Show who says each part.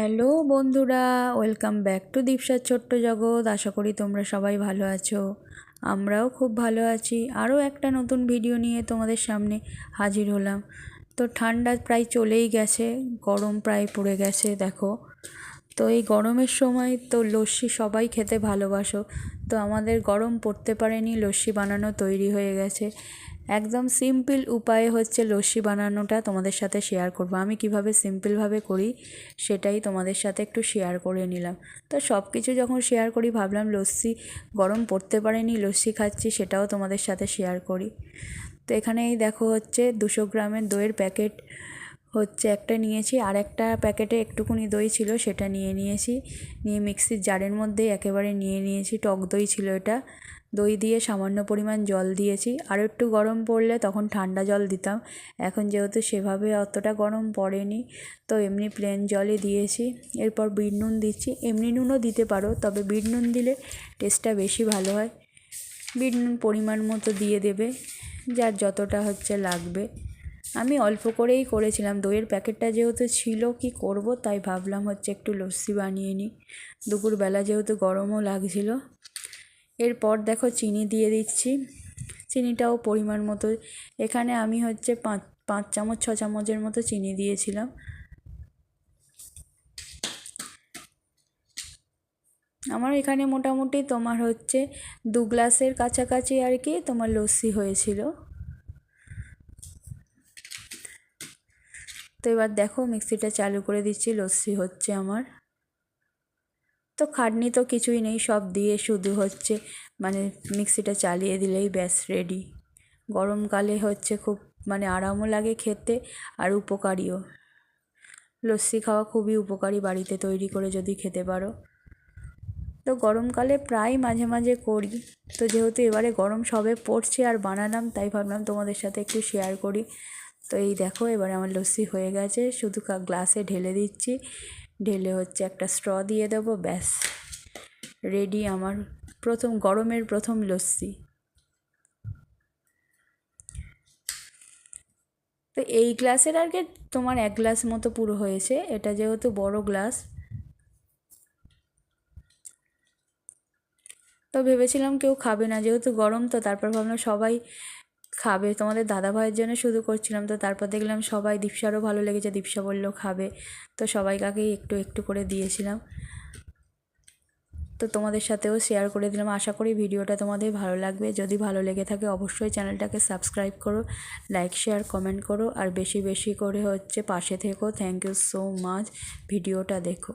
Speaker 1: Hello বন্ধুরা, welcome back to দীপসার ছোট্ট জগৎ। আশা করি তোমরা সবাই ভালো আছো। আমরাও খুব ভালো আছি। আরও একটা নতুন ভিডিও নিয়ে তোমাদের সামনে হাজির হলাম। তো ঠান্ডা প্রায় চলেই গেছে, গরম প্রায় পড়ে গেছে দেখো। তো এই গরমের সময় তো লস্যি সবাই খেতে ভালোবাসো। তো আমাদের গরম পড়তে পারেনি, লস্যি বানানো তৈরি হয়ে গেছে। একদম সিম্পল উপায়ে হচ্ছে লস্যি বানানোটা তোমাদের সাথে শেয়ার করব। আমি কিভাবে সিম্পলভাবে করি সেটাই তোমাদের সাথে একটু শেয়ার করে নিলাম। তো সব কিছু যখন শেয়ার করি ভাবলাম লস্যি গরম পড়তে পারেনি, লস্যি খাচ্ছি সেটাও তোমাদের সাথে শেয়ার করি। তো এখানেই দেখো হচ্ছে 200 গ্রামের দইয়ের প্যাকেট হচ্ছে একটা নিয়েছি, আর একটা প্যাকেটে একটুকুনি দই ছিল সেটা নিয়েছি। নিয়ে মিক্সির জারের মধ্যে একেবারে নিয়েছি। টক দই ছিল এটা। দই দিয়ে সামান্য পরিমাণ জল দিয়েছি। আরও একটু গরম পড়লে তখন ঠান্ডা জল দিতাম। এখন যেহেতু সেভাবে অতটা গরম পড়েনি, তো এমনি প্লেন জলই দিয়েছি। এরপর বিট নুন দিচ্ছি। এমনি নুনও দিতে পারো, তবে বিট নুন দিলে টেস্টটা বেশি ভালো হয়। বিট নুন পরিমাণ মতো দিয়ে দেবে, যার যতটা হচ্ছে লাগবে। আমি অল্প করেই করেছিলাম, দইয়ের প্যাকেটটা যেহেতু ছিল কি করব, তাই ভাবলাম হচ্ছে একটু লস্যি বানিয়ে নিই। দুপুরবেলা যেহেতু গরমও লাগছিল। এরপর দেখো চিনি দিয়ে দিচ্ছি। চিনিটাও পরিমাণ মতো, এখানে আমি হচ্ছে 5 চামচ 6 চামচের মতো চিনি দিয়েছিলাম। আমার এখানে মোটামুটি তোমার হচ্ছে 2 গ্লাসের কাছাকাছি আর কি তোমার লস্যি হয়েছিল। তো এবার দেখো মিক্সিটা চালু করে দিচ্ছি, লস্যি হচ্ছে আমার। তো খাটনি তো কিছুই নেই, সব দিয়ে শুধু হচ্ছে মিক্সিটা চালিয়ে দিলেই ব্যাস রেডি। গরমকালে হচ্ছে খুব আরামও লাগে খেতে, আর উপকারীও। লস্যি খাওয়া খুবই উপকারী, বাড়িতে তৈরি করে যদি খেতে পারো। তো গরমকালে প্রায় মাঝে মাঝে করি। তো যেহেতু এবারে গরম সবে পড়ছে আর বানালাম, তাই ভাবলাম তোমাদের সাথে একটু শেয়ার করি। তো এই দেখো এবারে আমার লস্যি হয়ে গেছে, শুধু গ্লাসে ঢেলে দিচ্ছি। ঢেলে হচ্ছে একটা স্ট্র দিয়ে দেবো, ব্যাস রেডি আমার গরমের প্রথম লস্যি। তো এই গ্লাসের আর কি তোমার 1 গ্লাস মতো পুরো হয়েছে, এটা যেহেতু বড় গ্লাস। তো ভেবেছিলাম কেউ খাবে না, যেহেতু গরম, তো তারপর ভাবলাম সবাই খাবে। তোমাদের দাদা ভাইয়ের জন্য শুধু করছিলাম, তো তারপর দেখলাম সবাই, দীপসারও ভালো লেগেছে, দীপসা বললো খাবে, তো সবাইকাকেই একটু একটু করে দিয়েছিলাম। তো তোমাদের সাথেও শেয়ার করে দিলাম। আশা করি ভিডিওটা তোমাদের ভালো লাগবে। যদি ভালো লেগে থাকে অবশ্যই চ্যানেলটাকে সাবস্ক্রাইব করো, লাইক শেয়ার কমেন্ট করো, আর বেশি বেশি করে হচ্ছে পাশে থেকো। থ্যাংক ইউ সো মাচ, ভিডিওটা দেখো।